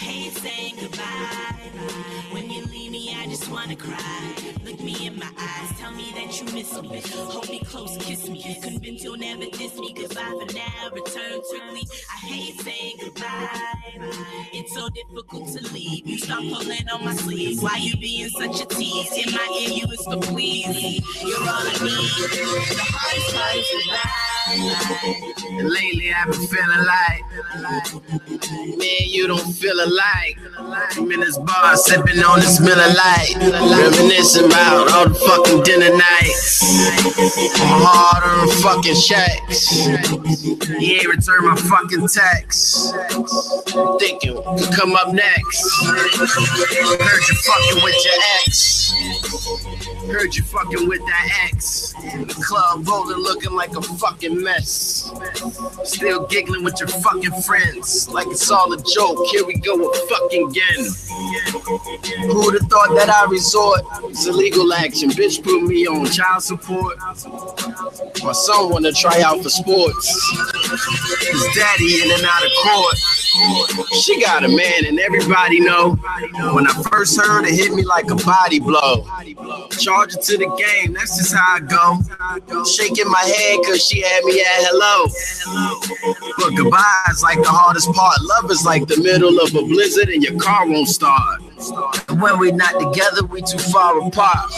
hate saying goodbye. When you leave me, I just wanna cry. Look me in my eyes, tell me that you miss me. Hold me close, kiss me. Convince you'll never diss me. Goodbye for now, return quickly. I hate saying goodbye. It's so difficult to leave. You start pulling on my sleeves. Why you being such a tease? In my ear, you whisper, please. You're all I need. The hardest part is goodbye. And lately I've been feeling like, man, you don't feel alike. I'm in this bar sipping on this Miller Lite, reminiscing about all the fucking dinner nights. I'm hard-earned fucking checks. He ain't returned my fucking text. Thinking could come up next. Heard you fucking with your ex. Heard you fucking with that ex. The club rolling looking like a fucking mess. Still giggling with your fucking friends like it's all a joke. Here we go fucking again. Who'd have thought that I resort to legal action? Bitch put me on child support. My son wanna try out for sports. His daddy in and out of court. She got a man and everybody know. When I first heard it hit me like a body blow. Charge it to the game, that's just how I go. Shaking my head cause she had me at hello. But goodbye is like the hardest part. Love is like the middle of a blizzard and your car won't start. And when we not together, we too far apart.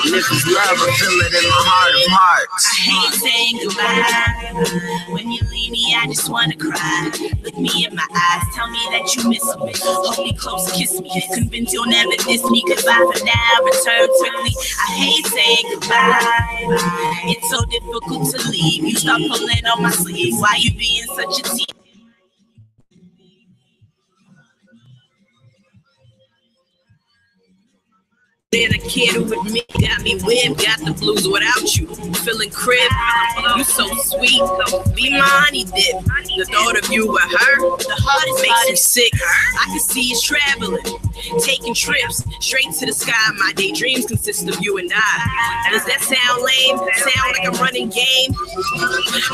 And if it's love, I feel it in my heart of hearts. I hate saying goodbye. When you leave me, I just wanna cry. Look me in my eyes, tell me that you miss me. Hold me close, kiss me. Convince you'll never diss me. Goodbye for now, return quickly. I hate saying goodbye. It's so difficult to leave. You start pulling on my sleeve. Why you being such a tease? Then a kid with me got me whipped, got the blues without you. Feeling crib, you so sweet. Be my honey dip. The thought of you with her, the heart makes me sick. I can see us traveling, taking trips straight to the sky. My daydreams consist of you and I. Does that sound lame? Sound like a running game?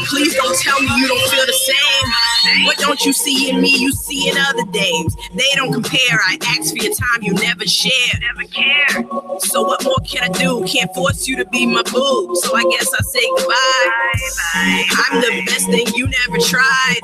Please don't tell me you don't feel the same. What don't you see in me? You see in other dames. They don't compare. I ask for your time, you never share. Never care. So what more can I do? Can't force you to be my boo. So I guess I say goodbye. I'm the best thing you never tried.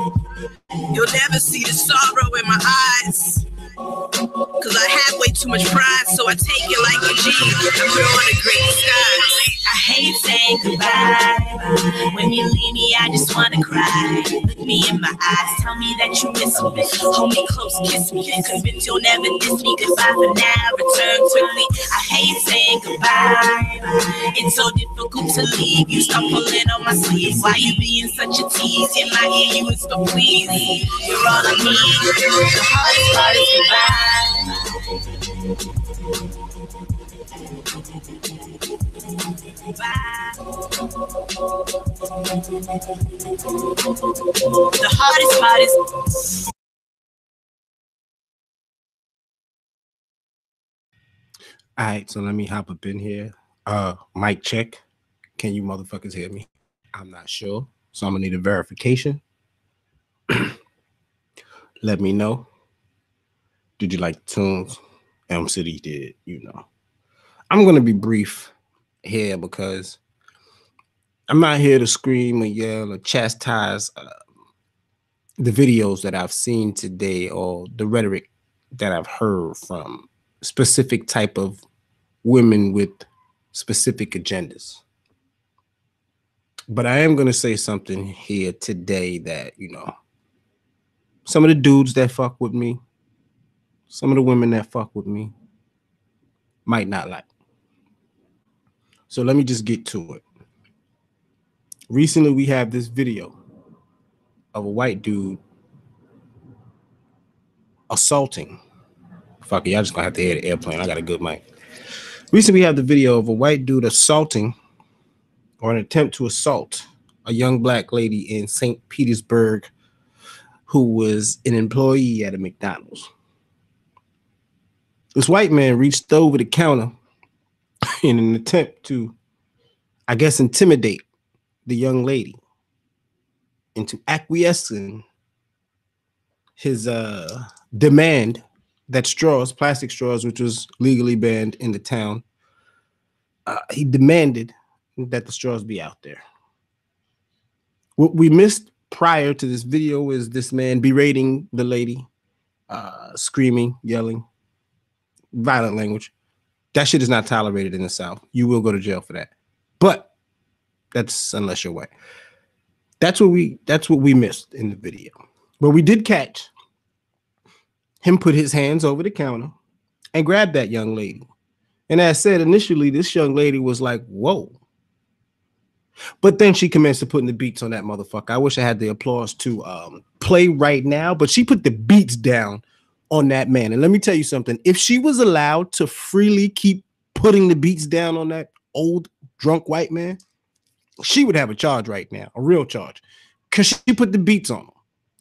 You'll never see the sorrow in my eyes. Cause I have way too much pride, so I take it like a G. I put on a great disguise. I hate saying goodbye. When you leave me, I just wanna cry. Look me in my eyes, tell me that you miss me. Hold me close, kiss me. Convince you'll never diss me. Goodbye for now, return quickly. I hate saying goodbye. It's so difficult to leave. You start pulling on my sleeve. Why you being such a tease? In my ear, you whisper, please. You're all I need. The hardest part is goodbye. The hardest part is. All right, so let me hop up in here. Mic check. Can you motherfuckers hear me? I'm not sure, so I'm gonna need a verification. Let me know. Did you like the tunes? Elm City did, you know. I'm gonna be brief here because I'm not here to scream or yell or chastise the videos that I've seen today or the rhetoric that I've heard from specific type of women with specific agendas. But I am going to say something here today that, you know, some of the dudes that fuck with me, some of the women that fuck with me might not like. So let me just get to it. Recently, we have this video of a white dude assaulting. Fuck it, y'all just gonna have to hear the airplane. I got a good mic. Recently, we have the video of a white dude assaulting or an attempt to assault a young black lady in St. Petersburg who was an employee at a McDonald's. This white man reached over the counter in an attempt to, I guess, intimidate the young lady into acquiescing his demand that straws, plastic straws, which was legally banned in the town, he demanded that the straws be out there. What we missed prior to this video is this man berating the lady, screaming, yelling, violent language. That shit is not tolerated in the South. You will go to jail for that. But that's unless you're white. That's what we missed in the video. But we did catch him put his hands over the counter and grab that young lady. And as I said, initially, this young lady was like, whoa. But then she commenced to putting the beats on that motherfucker. I wish I had the applause to play right now, but she put the beats down on that man. And let me tell you something. If she was allowed to freely keep putting the beats down on that old drunk white man, she would have a charge right now, a real charge, because she put the beats on him.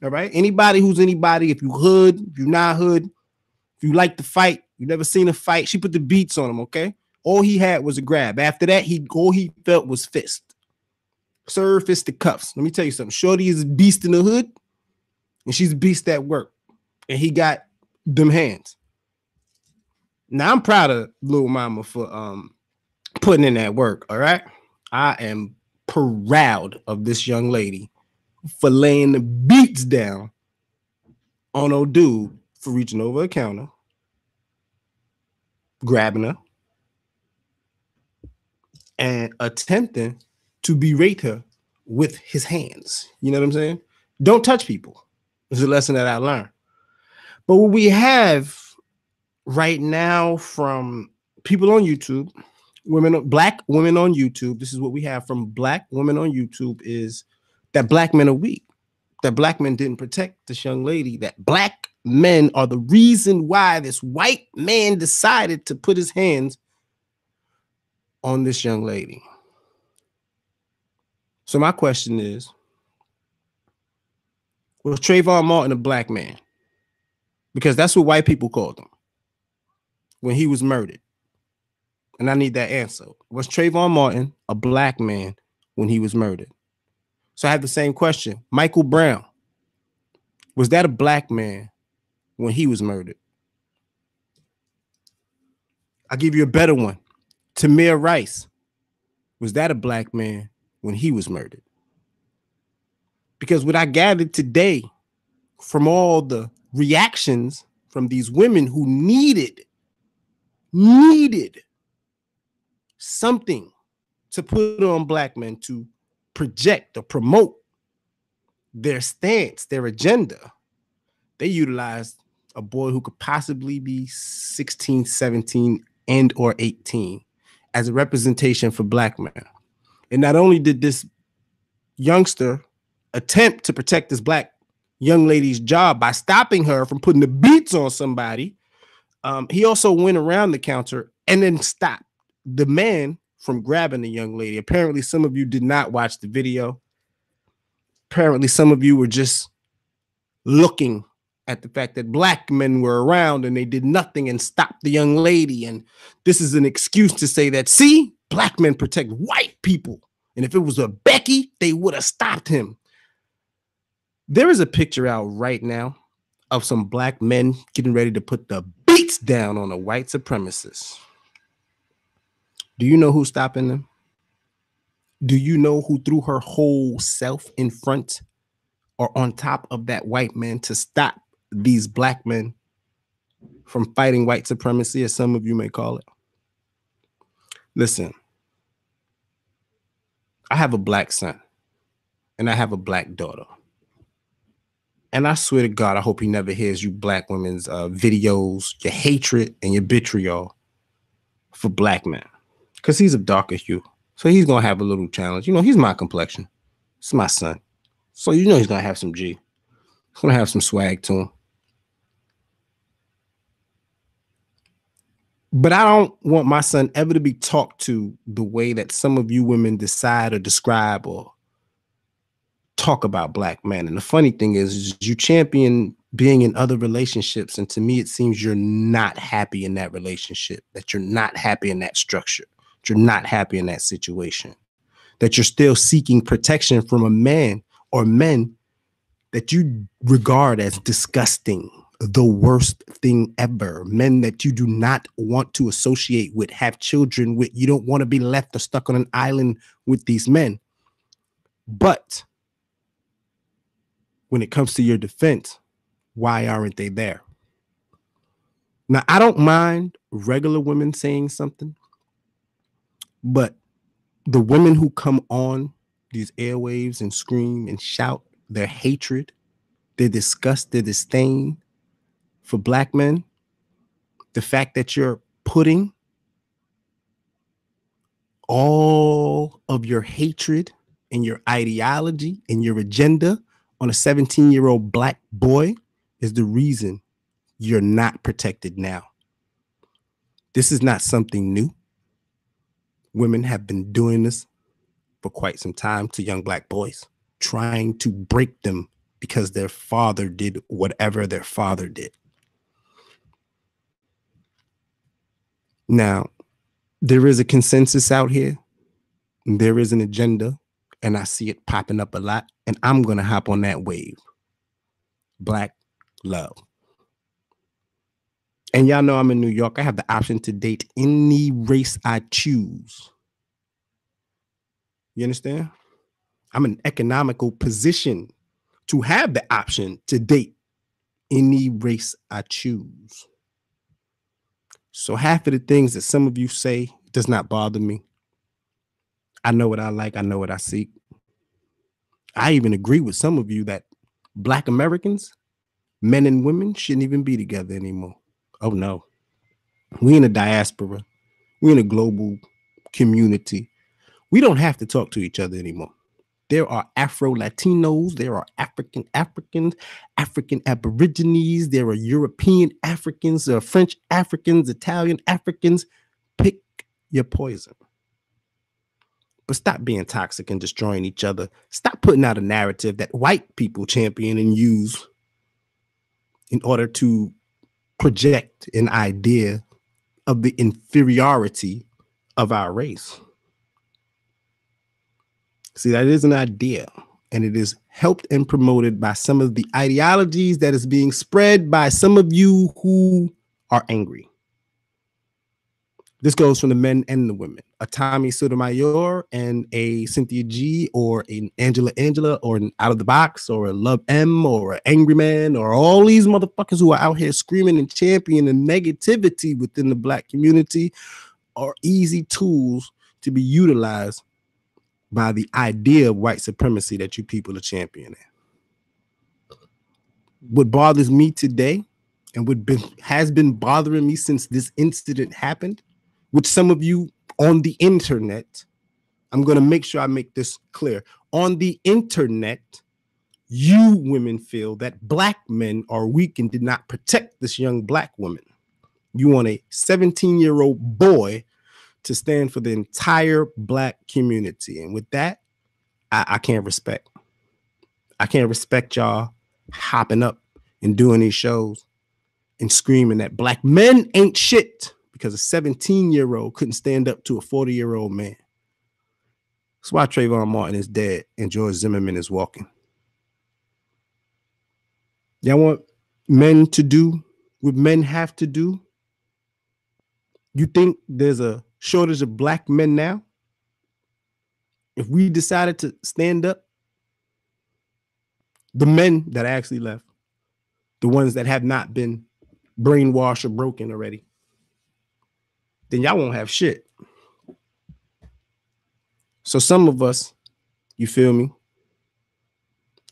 All right. Anybody who's anybody, if you hood, if you're not hood, if you like to fight, you never seen a fight, she put the beats on him. Okay. All he had was a grab. After that, all he felt was fist. Serve fist to cuffs. Let me tell you something. Shorty is a beast in the hood, and she's a beast at work. And he got them hands. Now I'm proud of Lil Mama for putting in that work. All right. I am proud of this young lady for laying the beats down on old dude for reaching over a counter, grabbing her, and attempting to berate her with his hands. You know what I'm saying? Don't touch people. It's a lesson that I learned. But what we have right now from people on YouTube, black women on YouTube, this is what we have from black women on YouTube, is that black men are weak, that black men didn't protect this young lady, that black men are the reason why this white man decided to put his hands on this young lady. So my question is, was Trayvon Martin a black man? Because that's what white people called him when he was murdered. And I need that answer. Was Trayvon Martin a black man when he was murdered? So I have the same question. Michael Brown, was that a black man when he was murdered? I'll give you a better one. Tamir Rice, was that a black man when he was murdered? Because what I gathered today from all the reactions from these women who needed something to put on black men to project or promote their stance, their agenda, they utilized a boy who could possibly be 16, 17, and or 18 as a representation for black men. And not only did this youngster attempt to protect this black young lady's job by stopping her from putting the beats on somebody, he also went around the counter and then stopped the man from grabbing the young lady. Apparently, some of you did not watch the video. Apparently, some of you were just looking at the fact that black men were around and they did nothing and stopped the young lady. And this is an excuse to say that, see, black men protect white people. And if it was a Becky, they would have stopped him. There is a picture out right now of some black men getting ready to put the beats down on a white supremacist. Do you know who's stopping them? Do you know who threw her whole self in front or on top of that white man to stop these black men from fighting white supremacy, as some of you may call it? Listen, I have a black son and I have a black daughter. And I swear to God, I hope he never hears you black women's videos, your hatred and your vitriol for black men. Because he's of darker hue. So he's going to have a little challenge. You know, he's my complexion. It's my son. So you know he's going to have some G. He's going to have some swag to him. But I don't want my son ever to be talked to the way that some of you women decide or describe or talk about black men. And the funny thing is you champion being in other relationships. And to me, it seems you're not happy in that relationship, that you're not happy in that structure, that you're not happy in that situation, that you're still seeking protection from a man or men that you regard as disgusting, the worst thing ever. Men that you do not want to associate with, have children with. You don't want to be left or stuck on an island with these men. But when it comes to your defense, why aren't they there? Now, I don't mind regular women saying something, but the women who come on these airwaves and scream and shout their hatred, their disgust, their disdain for black men, the fact that you're putting all of your hatred and your ideology and your agenda on a 17-year-old black boy is the reason you're not protected now. This is not something new. Women have been doing this for quite some time to young black boys, trying to break them because their father did whatever their father did. Now, there is a consensus out here. There is an agenda, and I see it popping up a lot, and I'm going to hop on that wave. Black love. And y'all know I'm in New York. I have the option to date any race I choose. You understand? I'm in an economical position to have the option to date any race I choose. So half of the things that some of you say does not bother me. I know what I like. I know what I seek. I even agree with some of you that Black Americans, men and women, shouldn't even be together anymore. Oh, no. We in a diaspora. We in a global community. We don't have to talk to each other anymore. There are Afro-Latinos. There are Africans, African Aborigines. There are European Africans. There are French Africans, Italian Africans. Pick your poison. But stop being toxic and destroying each other. Stop putting out a narrative that white people champion and use in order to project an idea of the inferiority of our race. See, that is an idea, and it is helped and promoted by some of the ideologies that is being spread by some of you who are angry. This goes from the men and the women. A Tommy Sotomayor and a Cynthia G, or an Angela, or an Out of the Box, or a Love M, or an Angry Man, or all these motherfuckers who are out here screaming and championing negativity within the black community are easy tools to be utilized by the idea of white supremacy that you people are championing. What bothers me today, and has been bothering me since this incident happened, which some of you on the internet, I'm going to make sure I make this clear. On the internet, you women feel that black men are weak and did not protect this young black woman. You want a 17-year-old boy to stand for the entire black community. And with that, I can't respect. I can't respect y'all hopping up and doing these shows and screaming that black men ain't shit because a 17-year-old couldn't stand up to a 40-year-old man. That's why Trayvon Martin is dead and George Zimmerman is walking. Y'all want men to do what men have to do? You think there's a shortage of black men now? If we decided to stand up, the men that actually left, the ones that have not been brainwashed or broken already, then y'all won't have shit. So some of us, you feel me,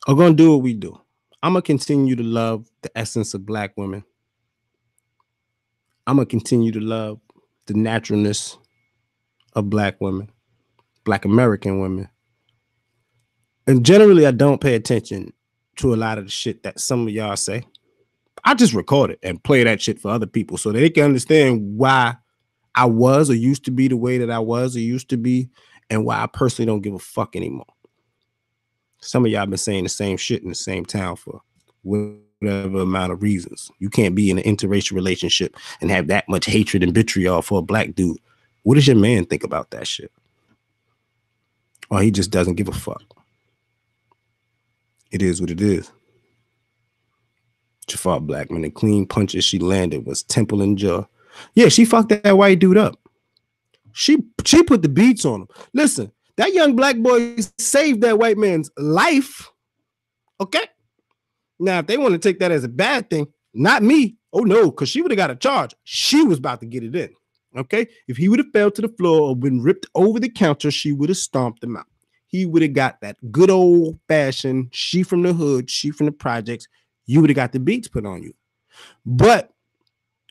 are going to do what we do. I'm going to continue to love the essence of black women. I'm going to continue to love the naturalness of black women, black American women. And generally, I don't pay attention to a lot of the shit that some of y'all say. I just record it and play that shit for other people so that they can understand why I was or used to be the way that I was or used to be, and why I personally don't give a fuck anymore. Some of y'all been saying the same shit in the same town for whatever amount of reasons. You can't be in an interracial relationship and have that much hatred and vitriol for a black dude. What does your man think about that shit? Or he just doesn't give a fuck. It is what it is. Jafar Blackman. The clean punches she landed was temple and jaw. Yeah, she fucked that white dude up. She put the beats on him. Listen, that young black boy saved that white man's life. Okay? Now, if they want to take that as a bad thing, not me. Oh, no, because she would have got a charge. She was about to get it in. Okay? If he would have fell to the floor or been ripped over the counter, she would have stomped him out. He would have got that good old-fashioned, she from the hood, she from the projects. You would have got the beats put on you. But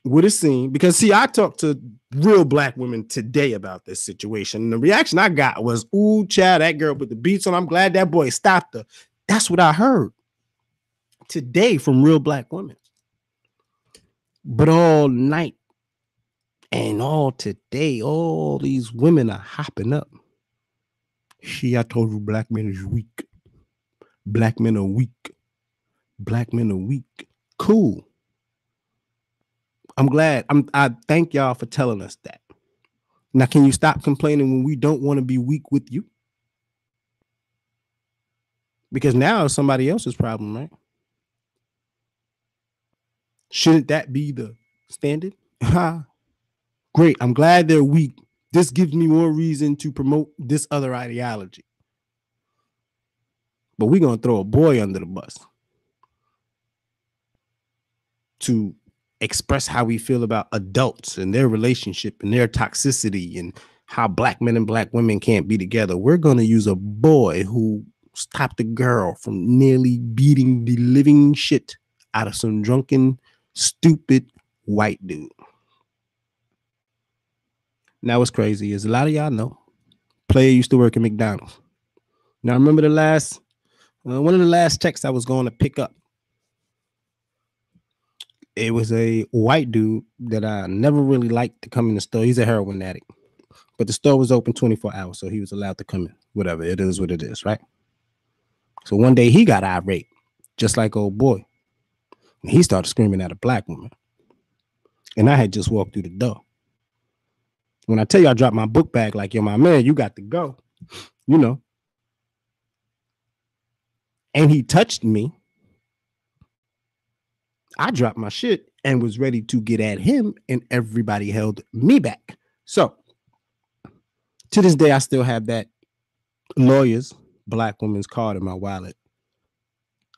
would have seen, because see, I talked to real black women today about this situation. And the reaction I got was, ooh, child, that girl put the beats on. I'm glad that boy stopped her. That's what I heard today from real black women. But all night and all today, all these women are hopping up. I told you black men is weak. Black men are weak. Black men are weak. Cool. I'm glad. I thank y'all for telling us that. Now, can you stop complaining when we don't want to be weak with you? Because now it's somebody else's problem, right? Shouldn't that be the standard? Great. I'm glad they're weak. This gives me more reason to promote this other ideology. But we're going to throw a boy under the bus to express how we feel about adults and their relationship and their toxicity and how black men and black women can't be together. We're going to use a boy who stopped a girl from nearly beating the living shit out of some drunken, stupid white dude. Now what's crazy is a lot of y'all know Player used to work at McDonald's. Now remember one of the last texts I was going to pick up. It was a white dude that I never really liked to come in the store. He's a heroin addict, but the store was open 24 hours, so he was allowed to come in. Whatever, it is what it is, right? So one day he got irate, just like old boy. And he started screaming at a black woman. And I had just walked through the door. When I tell you I dropped my book bag like, yo, my man, you got to go, you know. And he touched me. I dropped my shit and was ready to get at him, and everybody held me back. So to this day, I still have that lawyer's black woman's card in my wallet.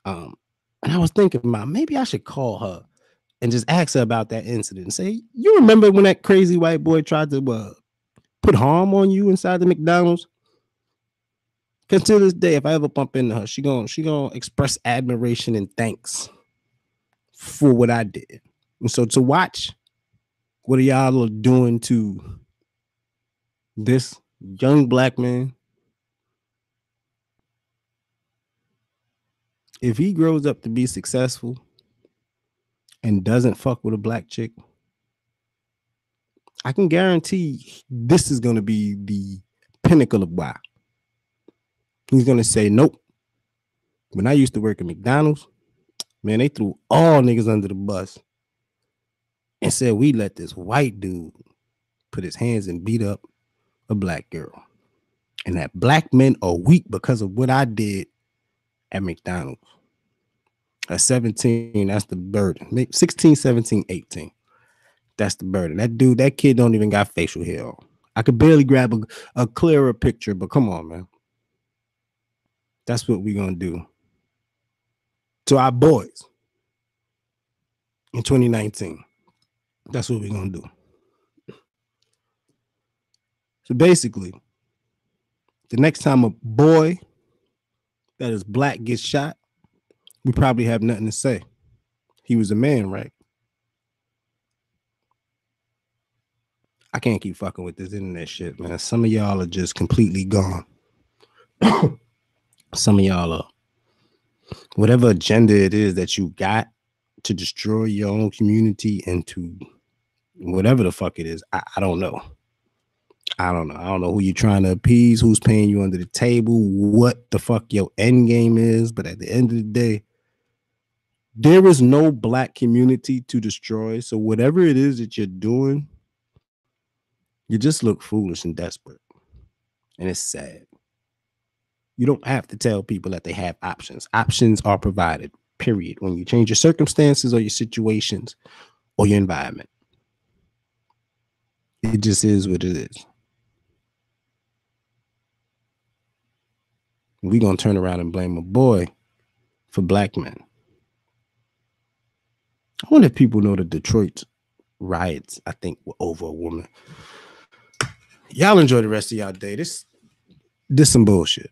And I was thinking, maybe I should call her and just ask her about that incident and say, you remember when that crazy white boy tried to put harm on you inside the McDonald's? Because to this day, if I ever bump into her, she gonna express admiration and thanks for what I did. And so to watch what y'all are doing to this young black man, if he grows up to be successful and doesn't fuck with a black chick, I can guarantee this is going to be the pinnacle of why. He's going to say, nope. When I used to work at McDonald's, man, they threw all niggas under the bus and said we let this white dude put his hands and beat up a black girl. And that black men are weak because of what I did at McDonald's. At 17, that's the burden. 16, 17, 18. That's the burden. That kid don't even got facial hair on. I could barely grab a clearer picture, but come on, man. That's what we're going to do to our boys in 2019. That's what we're going to do. So basically, the next time a boy that is black gets shot, we probably have nothing to say. He was a man, right? I can't keep fucking with this internet shit, man. Some of y'all are just completely gone. Some of y'all are, whatever agenda it is that you got to destroy your own community and to whatever the fuck it is, I don't know. I don't know. I don't know who you're trying to appease, who's paying you under the table, what the fuck your end game is. But at the end of the day, there is no black community to destroy. So whatever it is that you're doing, you just look foolish and desperate. And it's sad. You don't have to tell people that they have options. Options are provided. period. When you change your circumstances or your situations or your environment, it just is what it is. We're going to turn around and blame a boy for black men. I wonder if people know the Detroit riots, I think, were over a woman. Y'all enjoy the rest of y'all day. This some bullshit.